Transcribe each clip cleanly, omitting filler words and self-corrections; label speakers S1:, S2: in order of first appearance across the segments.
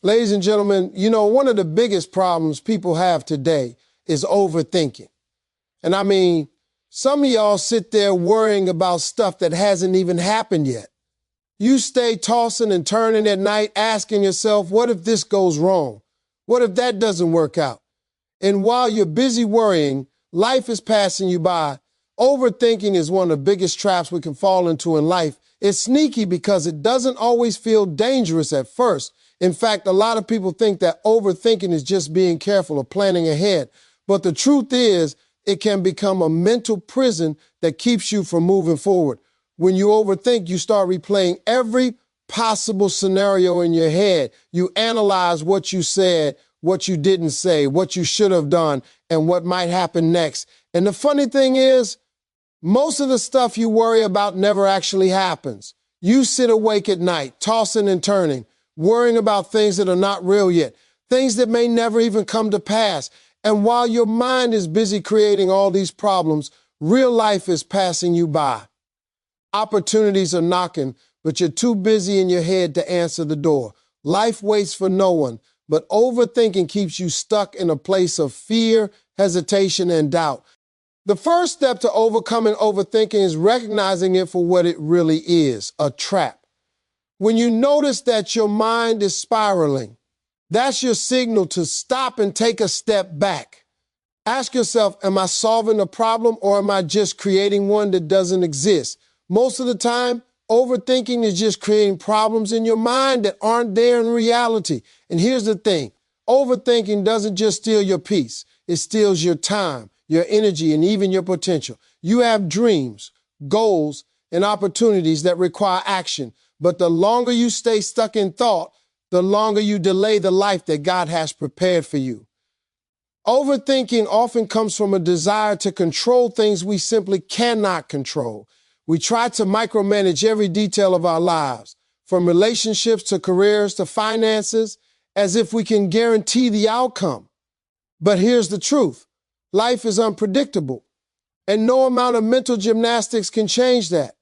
S1: Ladies and gentlemen, you know, one of the biggest problems people have today is overthinking. And I mean, some of y'all sit there worrying about stuff that hasn't even happened yet. You stay tossing and turning at night, asking yourself, what if this goes wrong? What if that doesn't work out? And while you're busy worrying, life is passing you by. Overthinking is one of the biggest traps we can fall into in life. It's sneaky because it doesn't always feel dangerous at first. In fact, a lot of people think that overthinking is just being careful or planning ahead. But the truth is, it can become a mental prison that keeps you from moving forward. When you overthink, you start replaying every possible scenario in your head. You analyze what you said, what you didn't say, what you should have done, and what might happen next. And the funny thing is, most of the stuff you worry about never actually happens. You sit awake at night, tossing and turning, worrying about things that are not real yet, things that may never even come to pass. And while your mind is busy creating all these problems, real life is passing you by. Opportunities are knocking, but you're too busy in your head to answer the door. Life waits for no one, but overthinking keeps you stuck in a place of fear, hesitation, and doubt. The first step to overcoming overthinking is recognizing it for what it really is, a trap. When you notice that your mind is spiraling, that's your signal to stop and take a step back. Ask yourself, am I solving a problem or am I just creating one that doesn't exist? Most of the time, overthinking is just creating problems in your mind that aren't there in reality. And here's the thing, overthinking doesn't just steal your peace. It steals your time, your energy, and even your potential. You have dreams, goals, and opportunities that require action. But the longer you stay stuck in thought, the longer you delay the life that God has prepared for you. Overthinking often comes from a desire to control things we simply cannot control. We try to micromanage every detail of our lives, from relationships to careers to finances, as if we can guarantee the outcome. But here's the truth. Life is unpredictable, and no amount of mental gymnastics can change that.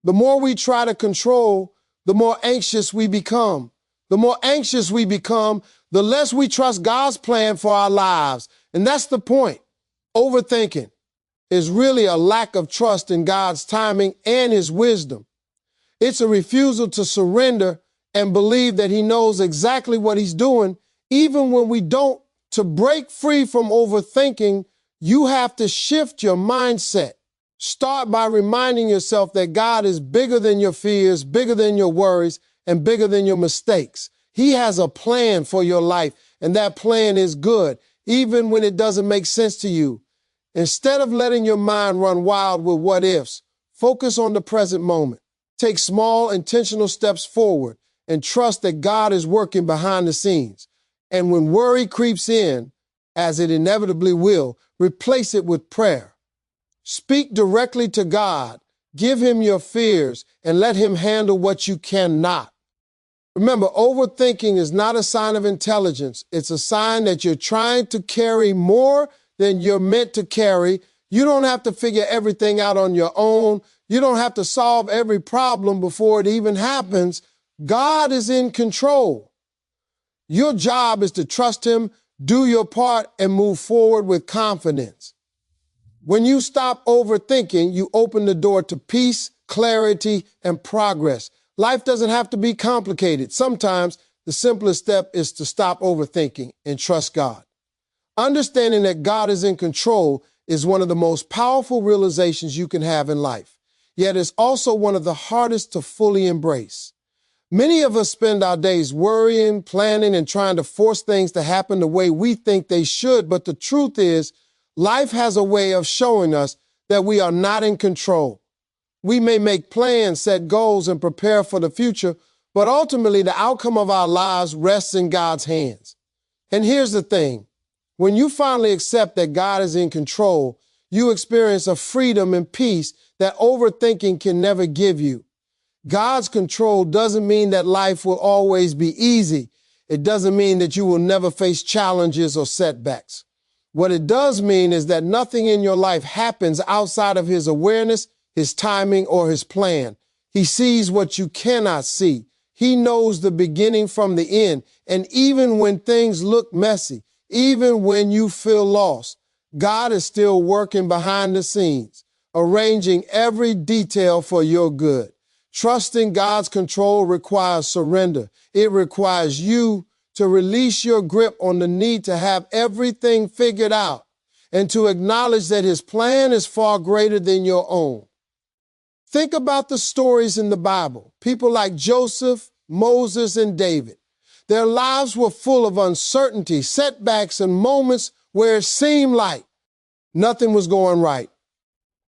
S1: The more we try to control, the more anxious we become. The more anxious we become, the less we trust God's plan for our lives. And that's the point. Overthinking is really a lack of trust in God's timing and His wisdom. It's a refusal to surrender and believe that He knows exactly what He's doing, even when we don't. To break free from overthinking, you have to shift your mindset. Start by reminding yourself that God is bigger than your fears, bigger than your worries, and bigger than your mistakes. He has a plan for your life, and that plan is good, even when it doesn't make sense to you. Instead of letting your mind run wild with what ifs, focus on the present moment. Take small, intentional steps forward and trust that God is working behind the scenes. And when worry creeps in, as it inevitably will, replace it with prayer. Speak directly to God. Give Him your fears and let Him handle what you cannot. Remember, overthinking is not a sign of intelligence. It's a sign that you're trying to carry more than you're meant to carry. You don't have to figure everything out on your own. You don't have to solve every problem before it even happens. God is in control. Your job is to trust Him, do your part, and move forward with confidence. When you stop overthinking, you open the door to peace, clarity, and progress. Life doesn't have to be complicated. Sometimes the simplest step is to stop overthinking and trust God. Understanding that God is in control is one of the most powerful realizations you can have in life. Yet it's also one of the hardest to fully embrace. Many of us spend our days worrying, planning, and trying to force things to happen the way we think they should. But the truth is, life has a way of showing us that we are not in control. We may make plans, set goals, and prepare for the future, but ultimately the outcome of our lives rests in God's hands. And here's the thing. When you finally accept that God is in control, you experience a freedom and peace that overthinking can never give you. God's control doesn't mean that life will always be easy. It doesn't mean that you will never face challenges or setbacks. What it does mean is that nothing in your life happens outside of His awareness, His timing, or His plan. He sees what you cannot see, He knows the beginning from the end. And even when things look messy, even when you feel lost, God is still working behind the scenes, arranging every detail for your good. Trusting God's control requires surrender. It requires you to release your grip on the need to have everything figured out and to acknowledge that His plan is far greater than your own. Think about the stories in the Bible. People like Joseph, Moses, and David. Their lives were full of uncertainty, setbacks, and moments where it seemed like nothing was going right.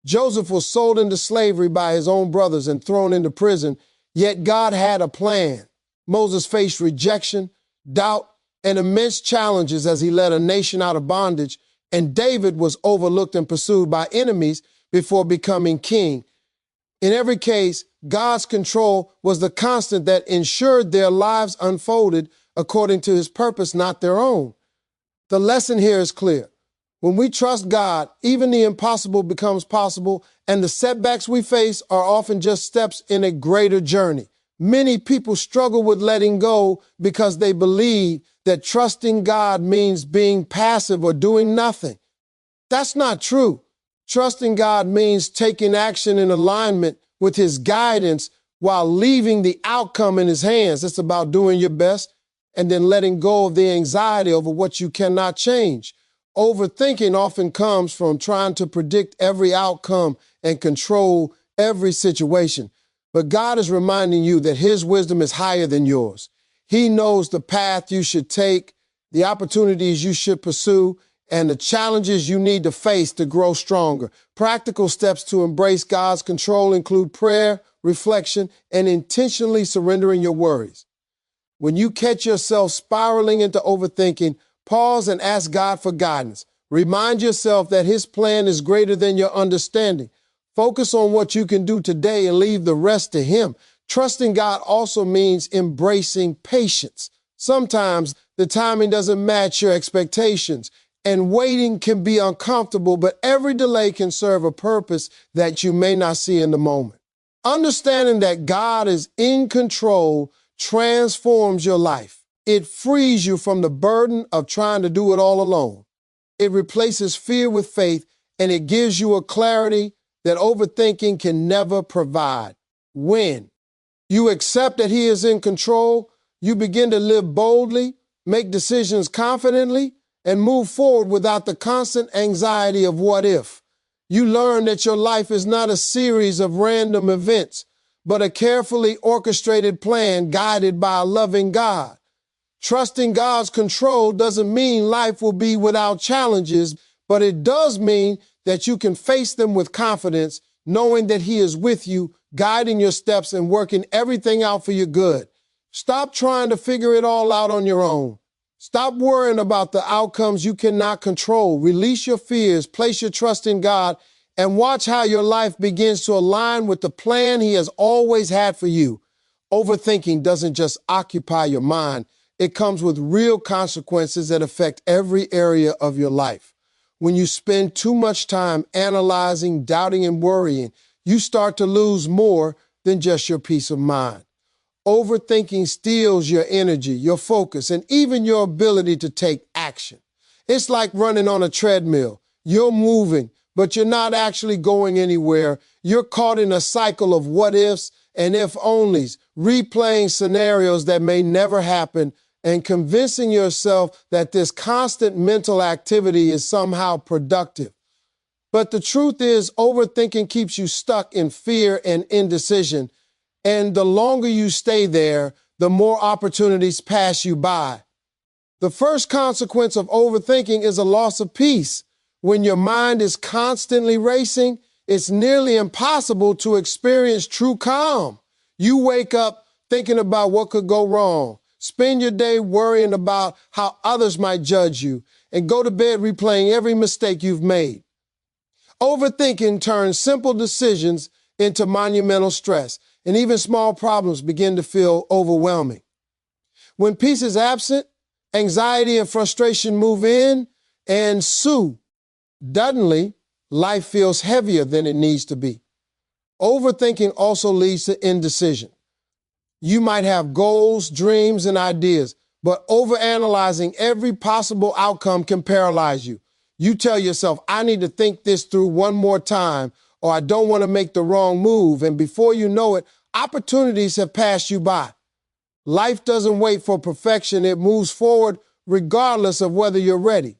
S1: Joseph was sold into slavery by his own brothers and thrown into prison, yet God had a plan. Moses faced rejection, doubt, and immense challenges as he led a nation out of bondage, and David was overlooked and pursued by enemies before becoming king. In every case, God's control was the constant that ensured their lives unfolded according to His purpose, not their own. The lesson here is clear. When we trust God, even the impossible becomes possible, and the setbacks we face are often just steps in a greater journey. Many people struggle with letting go because they believe that trusting God means being passive or doing nothing. That's not true. Trusting God means taking action in alignment with His guidance while leaving the outcome in His hands. It's about doing your best and then letting go of the anxiety over what you cannot change. Overthinking often comes from trying to predict every outcome and control every situation. But God is reminding you that His wisdom is higher than yours. He knows the path you should take, the opportunities you should pursue, and the challenges you need to face to grow stronger. Practical steps to embrace God's control include prayer, reflection, and intentionally surrendering your worries. When you catch yourself spiraling into overthinking, pause and ask God for guidance. Remind yourself that His plan is greater than your understanding. Focus on what you can do today and leave the rest to Him. Trusting God also means embracing patience. Sometimes the timing doesn't match your expectations, and waiting can be uncomfortable, but every delay can serve a purpose that you may not see in the moment. Understanding that God is in control transforms your life. It frees you from the burden of trying to do it all alone. It replaces fear with faith, and it gives you a clarity that overthinking can never provide. When you accept that He is in control, you begin to live boldly, make decisions confidently, and move forward without the constant anxiety of what if. You learn that your life is not a series of random events, but a carefully orchestrated plan guided by a loving God. Trusting God's control doesn't mean life will be without challenges, but it does mean that you can face them with confidence, knowing that He is with you, guiding your steps and working everything out for your good. Stop trying to figure it all out on your own. Stop worrying about the outcomes you cannot control. Release your fears, place your trust in God, and watch how your life begins to align with the plan He has always had for you. Overthinking doesn't just occupy your mind. It comes with real consequences that affect every area of your life. When you spend too much time analyzing, doubting, and worrying, you start to lose more than just your peace of mind. Overthinking steals your energy, your focus, and even your ability to take action. It's like running on a treadmill. You're moving, but you're not actually going anywhere. You're caught in a cycle of what ifs and if onlys, replaying scenarios that may never happen and convincing yourself that this constant mental activity is somehow productive. But the truth is, overthinking keeps you stuck in fear and indecision. And the longer you stay there, the more opportunities pass you by. The first consequence of overthinking is a loss of peace. When your mind is constantly racing, it's nearly impossible to experience true calm. You wake up thinking about what could go wrong, spend your day worrying about how others might judge you, and go to bed replaying every mistake you've made. Overthinking turns simple decisions into monumental stress, and even small problems begin to feel overwhelming. When peace is absent, anxiety and frustration move in, and suddenly, life feels heavier than it needs to be. Overthinking also leads to indecision. You might have goals, dreams, and ideas, but overanalyzing every possible outcome can paralyze you. You tell yourself, I need to think this through one more time, or I don't want to make the wrong move. And before you know it, opportunities have passed you by. Life doesn't wait for perfection. It moves forward regardless of whether you're ready.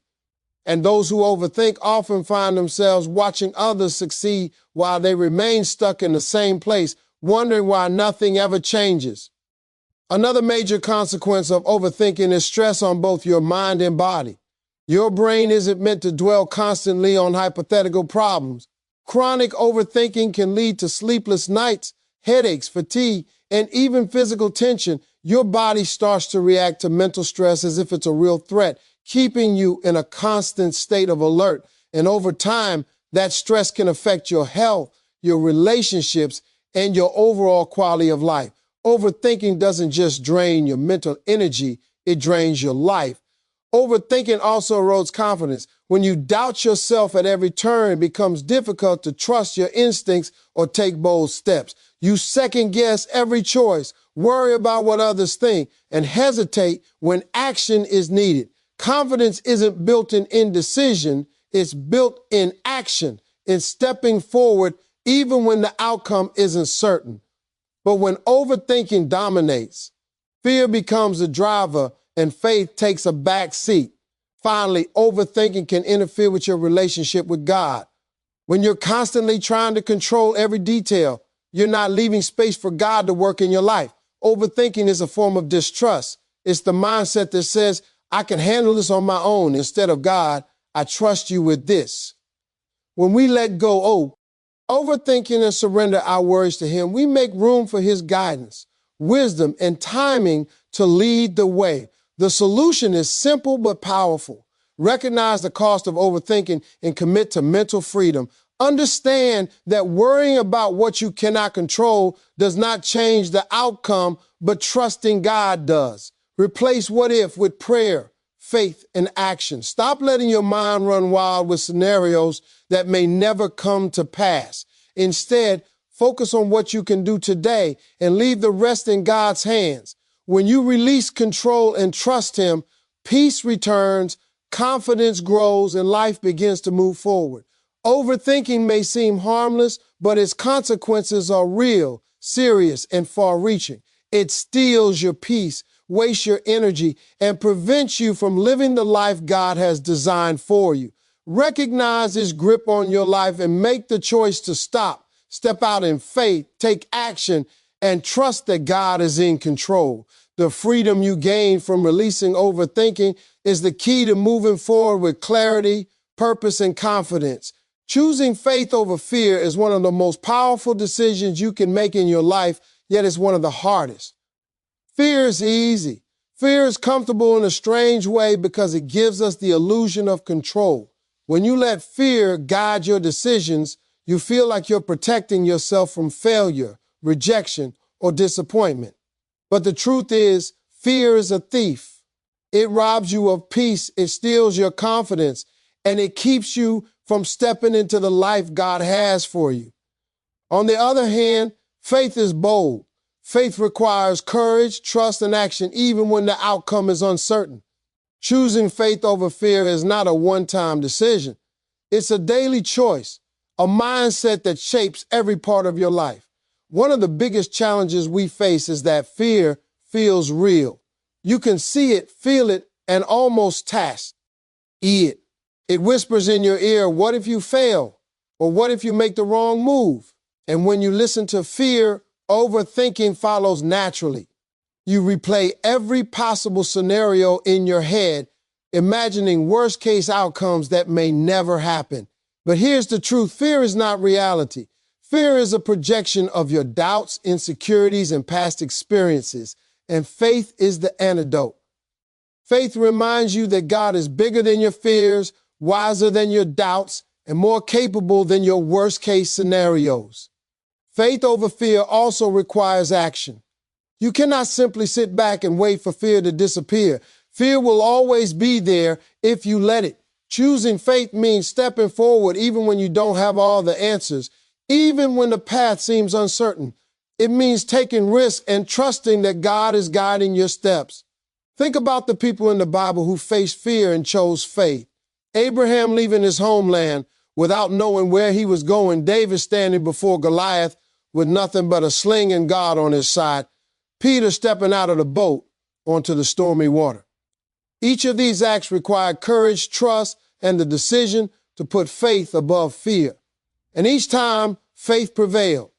S1: And those who overthink often find themselves watching others succeed while they remain stuck in the same place, wondering why nothing ever changes. Another major consequence of overthinking is stress on both your mind and body. Your brain isn't meant to dwell constantly on hypothetical problems. Chronic overthinking can lead to sleepless nights, headaches, fatigue, and even physical tension. Your body starts to react to mental stress as if it's a real threat, keeping you in a constant state of alert. And over time, that stress can affect your health, your relationships, and your overall quality of life. Overthinking doesn't just drain your mental energy, it drains your life. Overthinking also erodes confidence. When you doubt yourself at every turn, it becomes difficult to trust your instincts or take bold steps. You second guess every choice, worry about what others think, and hesitate when action is needed. Confidence isn't built in indecision, it's built in action, in stepping forward even when the outcome isn't certain. But when overthinking dominates, fear becomes the driver and faith takes a back seat. Finally, overthinking can interfere with your relationship with God. When you're constantly trying to control every detail, you're not leaving space for God to work in your life. Overthinking is a form of distrust. It's the mindset that says, I can handle this on my own instead of God, I trust you with this. When we let go, overthinking and surrender our worries to Him, we make room for His guidance, wisdom, and timing to lead the way. The solution is simple but powerful. Recognize the cost of overthinking and commit to mental freedom. Understand that worrying about what you cannot control does not change the outcome, but trusting God does. Replace what if with prayer, faith, and action. Stop letting your mind run wild with scenarios that may never come to pass. Instead, focus on what you can do today and leave the rest in God's hands. When you release control and trust Him, peace returns, confidence grows, and life begins to move forward. Overthinking may seem harmless, but its consequences are real, serious, and far-reaching. It steals your peace, wastes your energy, and prevents you from living the life God has designed for you. Recognize His grip on your life and make the choice to stop, step out in faith, take action, and trust that God is in control. The freedom you gain from releasing overthinking is the key to moving forward with clarity, purpose, and confidence. Choosing faith over fear is one of the most powerful decisions you can make in your life, yet it's one of the hardest. Fear is easy. Fear is comfortable in a strange way because it gives us the illusion of control. When you let fear guide your decisions, you feel like you're protecting yourself from failure, rejection, or disappointment. But the truth is, fear is a thief. It robs you of peace, it steals your confidence, and it keeps you from stepping into the life God has for you. On the other hand, faith is bold. Faith requires courage, trust, and action even when the outcome is uncertain. Choosing faith over fear is not a one-time decision. It's a daily choice, a mindset that shapes every part of your life. One of the biggest challenges we face is that fear feels real. You can see it, feel it, and almost taste it. It whispers in your ear, what if you fail? Or what if you make the wrong move? And when you listen to fear, overthinking follows naturally. You replay every possible scenario in your head, imagining worst-case outcomes that may never happen. But here's the truth. Fear is not reality. Fear is a projection of your doubts, insecurities, and past experiences. And faith is the antidote. Faith reminds you that God is bigger than your fears, wiser than your doubts, and more capable than your worst-case scenarios. Faith over fear also requires action. You cannot simply sit back and wait for fear to disappear. Fear will always be there if you let it. Choosing faith means stepping forward even when you don't have all the answers, even when the path seems uncertain. It means taking risks and trusting that God is guiding your steps. Think about the people in the Bible who faced fear and chose faith. Abraham leaving his homeland without knowing where he was going. David standing before Goliath with nothing but a sling and God on his side. Peter stepping out of the boat onto the stormy water. Each of these acts required courage, trust, and the decision to put faith above fear. And each time, faith prevailed.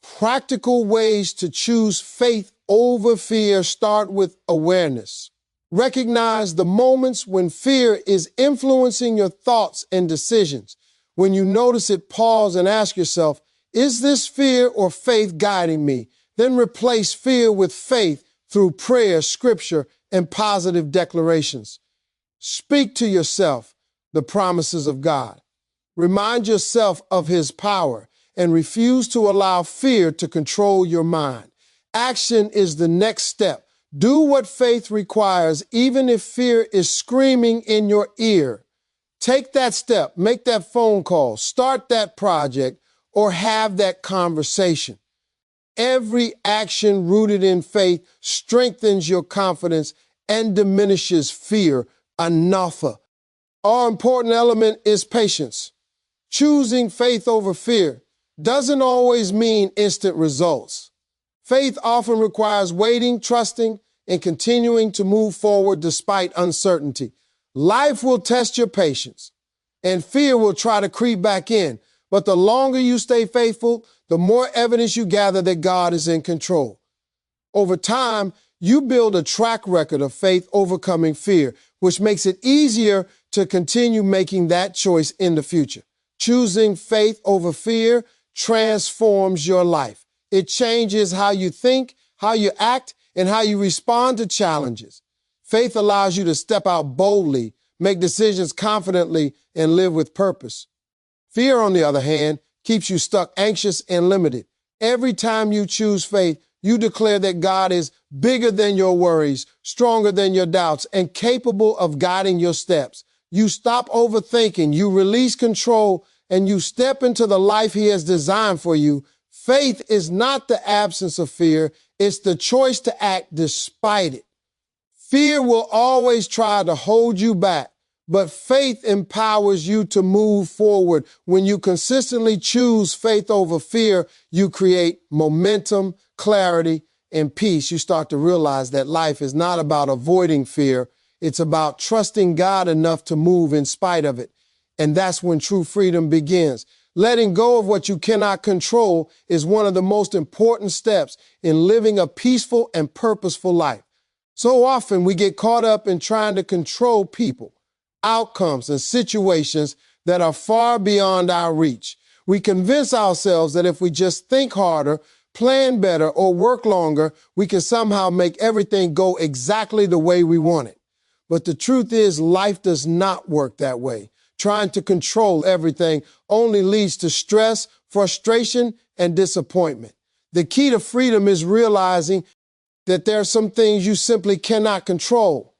S1: Practical ways to choose faith over fear start with awareness. Recognize the moments when fear is influencing your thoughts and decisions. When you notice it, pause and ask yourself, is this fear or faith guiding me? Then replace fear with faith through prayer, scripture, and positive declarations. Speak to yourself the promises of God. Remind yourself of His power and refuse to allow fear to control your mind. Action is the next step. Do what faith requires, even if fear is screaming in your ear. Take that step, make that phone call, start that project, or have that conversation. Every action rooted in faith strengthens your confidence and diminishes fear. Another important element is patience. Choosing faith over fear doesn't always mean instant results. Faith often requires waiting, trusting, and continuing to move forward despite uncertainty. Life will test your patience, and fear will try to creep back in. But the longer you stay faithful, the more evidence you gather that God is in control. Over time, you build a track record of faith overcoming fear, which makes it easier to continue making that choice in the future. Choosing faith over fear transforms your life. It changes how you think, how you act, and how you respond to challenges. Faith allows you to step out boldly, make decisions confidently, and live with purpose. Fear, on the other hand, keeps you stuck, anxious, and limited. Every time you choose faith, you declare that God is bigger than your worries, stronger than your doubts, and capable of guiding your steps. You stop overthinking, you release control, and you step into the life He has designed for you. Faith is not the absence of fear, it's the choice to act despite it. Fear will always try to hold you back, but faith empowers you to move forward. When you consistently choose faith over fear, you create momentum, clarity, and peace. You start to realize that life is not about avoiding fear. It's about trusting God enough to move in spite of it. And that's when true freedom begins. Letting go of what you cannot control is one of the most important steps in living a peaceful and purposeful life. So often we get caught up in trying to control people, outcomes, and situations that are far beyond our reach. We convince ourselves that if we just think harder, plan better, or work longer, we can somehow make everything go exactly the way we want it. But the truth is, life does not work that way. Trying to control everything only leads to stress, frustration, and disappointment. The key to freedom is realizing that there are some things you simply cannot control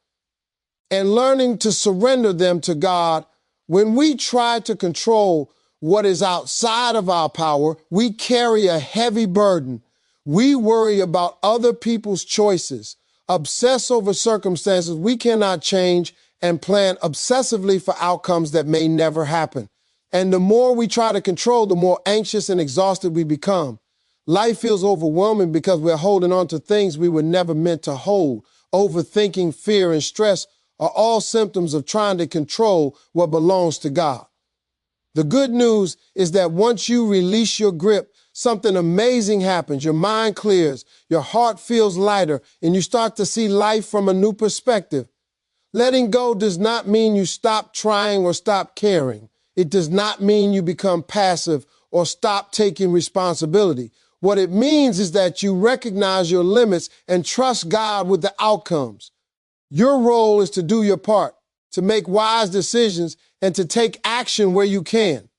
S1: and learning to surrender them to God. When we try to control what is outside of our power, we carry a heavy burden. We worry about other people's choices, obsess over circumstances we cannot change, and plan obsessively for outcomes that may never happen. And the more we try to control, the more anxious and exhausted we become. Life feels overwhelming because we're holding on to things we were never meant to hold. Overthinking, fear, and stress are all symptoms of trying to control what belongs to God. The good news is that once you release your grip, something amazing happens. Your mind clears, your heart feels lighter, and you start to see life from a new perspective. Letting go does not mean you stop trying or stop caring. It does not mean you become passive or stop taking responsibility. What it means is that you recognize your limits and trust God with the outcomes. Your role is to do your part, to make wise decisions, and to take action where you can.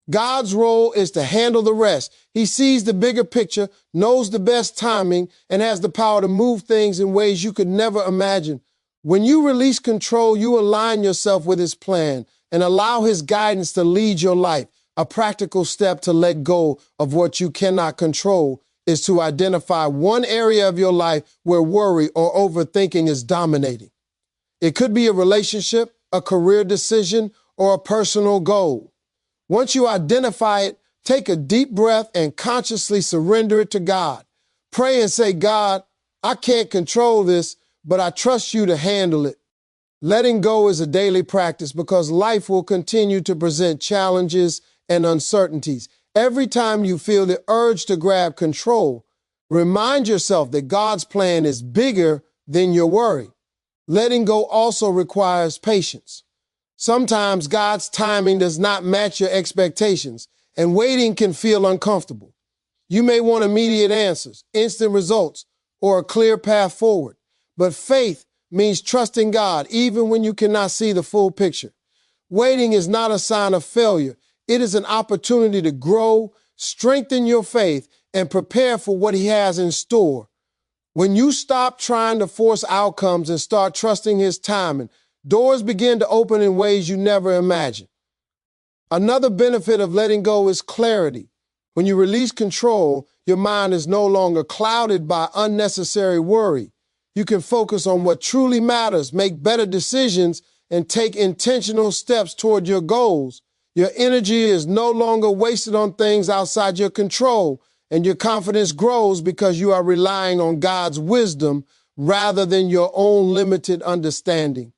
S1: God's role is to handle the rest. He sees the bigger picture, knows the best timing, and has the power to move things in ways you could never imagine. When you release control, you align yourself with His plan and allow His guidance to lead your life. A practical step to let go of what you cannot control is to identify one area of your life where worry or overthinking is dominating. It could be a relationship, a career decision, or a personal goal. Once you identify it, take a deep breath and consciously surrender it to God. Pray and say, God, I can't control this, but I trust you to handle it. Letting go is a daily practice because life will continue to present challenges and uncertainties. Every time you feel the urge to grab control, remind yourself that God's plan is bigger than your worry. Letting go also requires patience. Sometimes God's timing does not match your expectations, and waiting can feel uncomfortable. You may want immediate answers, instant results, or a clear path forward. But faith means trusting God even when you cannot see the full picture. Waiting is not a sign of failure. It is an opportunity to grow, strengthen your faith, and prepare for what He has in store. When you stop trying to force outcomes and start trusting His timing, doors begin to open in ways you never imagined. Another benefit of letting go is clarity. When you release control, your mind is no longer clouded by unnecessary worry. You can focus on what truly matters, make better decisions, and take intentional steps toward your goals. Your energy is no longer wasted on things outside your control, and your confidence grows because you are relying on God's wisdom rather than your own limited understanding.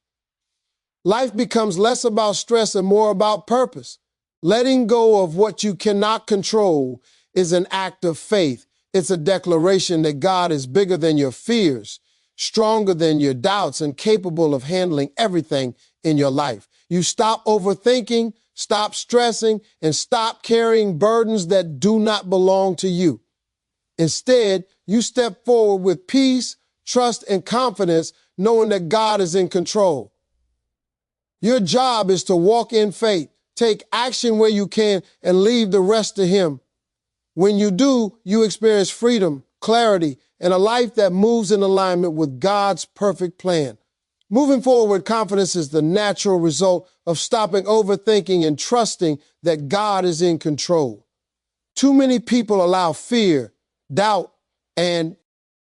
S1: Life becomes less about stress and more about purpose. Letting go of what you cannot control is an act of faith. It's a declaration that God is bigger than your fears, stronger than your doubts, and capable of handling everything in your life. You stop overthinking, stop stressing, and stop carrying burdens that do not belong to you. Instead, you step forward with peace, trust, and confidence, knowing that God is in control. Your job is to walk in faith, take action where you can, and leave the rest to Him. When you do, you experience freedom, clarity, and a life that moves in alignment with God's perfect plan. Moving forward with confidence is the natural result of stopping overthinking and trusting that God is in control. Too many people allow fear, doubt, and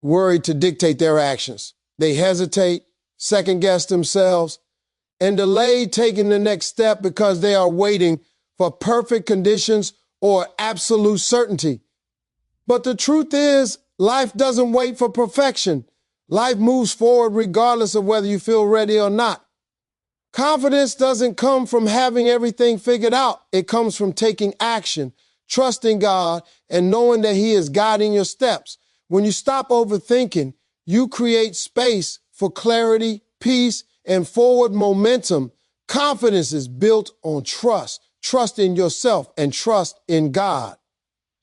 S1: worry to dictate their actions. They hesitate, second-guess themselves, and delay taking the next step because they are waiting for perfect conditions or absolute certainty. But the truth is, life doesn't wait for perfection. Life moves forward regardless of whether you feel ready or not. Confidence doesn't come from having everything figured out. It comes from taking action, trusting God, and knowing that He is guiding your steps. When you stop overthinking, you create space for clarity, peace, and forward momentum. Confidence is built on trust in yourself and trust in God.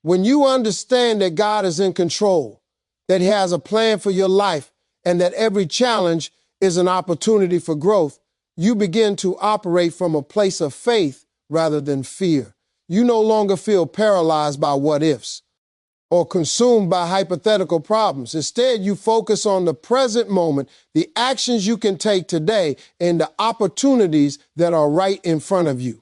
S1: When you understand that God is in control, that He has a plan for your life, and that every challenge is an opportunity for growth, you begin to operate from a place of faith rather than fear. You no longer feel paralyzed by what ifs or consumed by hypothetical problems. Instead, you focus on the present moment, the actions you can take today, and the opportunities that are right in front of you.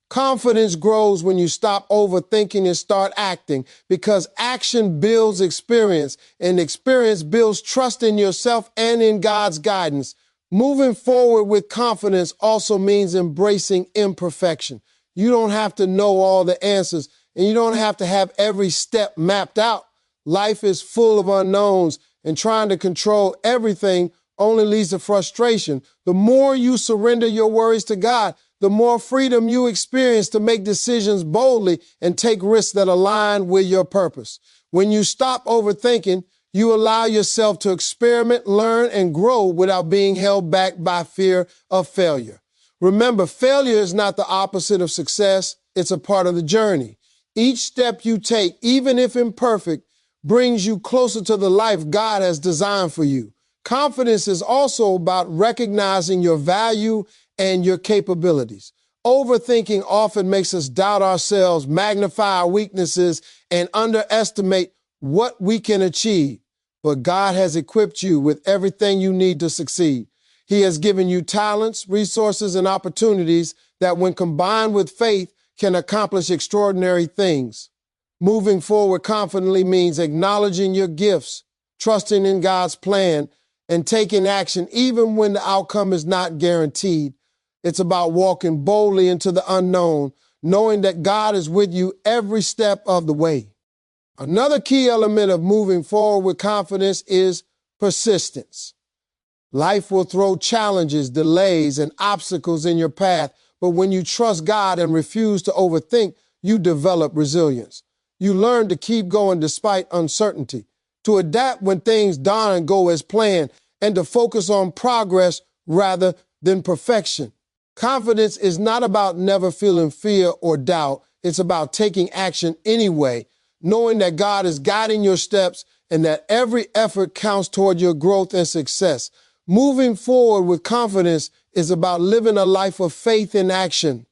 S1: Confidence grows when you stop overthinking and start acting, because action builds experience, and experience builds trust in yourself and in God's guidance. Moving forward with confidence also means embracing imperfection. You don't have to know all the answers, and you don't have to have every step mapped out. Life is full of unknowns, and trying to control everything only leads to frustration. The more you surrender your worries to God, the more freedom you experience to make decisions boldly and take risks that align with your purpose. When you stop overthinking, you allow yourself to experiment, learn, and grow without being held back by fear of failure. Remember, failure is not the opposite of success. It's a part of the journey. Each step you take, even if imperfect, brings you closer to the life God has designed for you. Confidence is also about recognizing your value and your capabilities. Overthinking often makes us doubt ourselves, magnify our weaknesses, and underestimate what we can achieve. But God has equipped you with everything you need to succeed. He has given you talents, resources, and opportunities that, when combined with faith, can accomplish extraordinary things. Moving forward confidently means acknowledging your gifts, trusting in God's plan, and taking action even when the outcome is not guaranteed. It's about walking boldly into the unknown, knowing that God is with you every step of the way. Another key element of moving forward with confidence is persistence. Life will throw challenges, delays, and obstacles in your path, but when you trust God and refuse to overthink, you develop resilience. You learn to keep going despite uncertainty, to adapt when things don't go as planned, and to focus on progress rather than perfection. Confidence is not about never feeling fear or doubt. It's about taking action anyway, knowing that God is guiding your steps and that every effort counts toward your growth and success. Moving forward with confidence is about living a life of faith in action.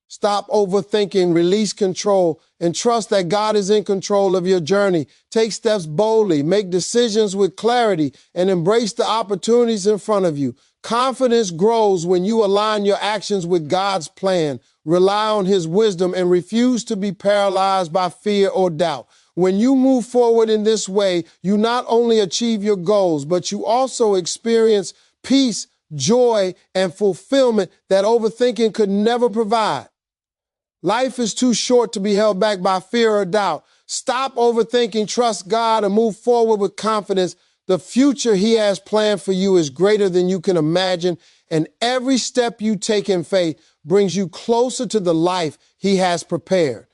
S1: Stop overthinking, release control, and trust that God is in control of your journey. Take steps boldly, make decisions with clarity, and embrace the opportunities in front of you. Confidence grows when you align your actions with God's plan, rely on His wisdom, and refuse to be paralyzed by fear or doubt. When you move forward in this way, you not only achieve your goals, but you also experience peace, joy, and fulfillment that overthinking could never provide. Life is too short to be held back by fear or doubt. Stop overthinking, trust God, and move forward with confidence. The future He has planned for you is greater than you can imagine, and every step you take in faith brings you closer to the life He has prepared.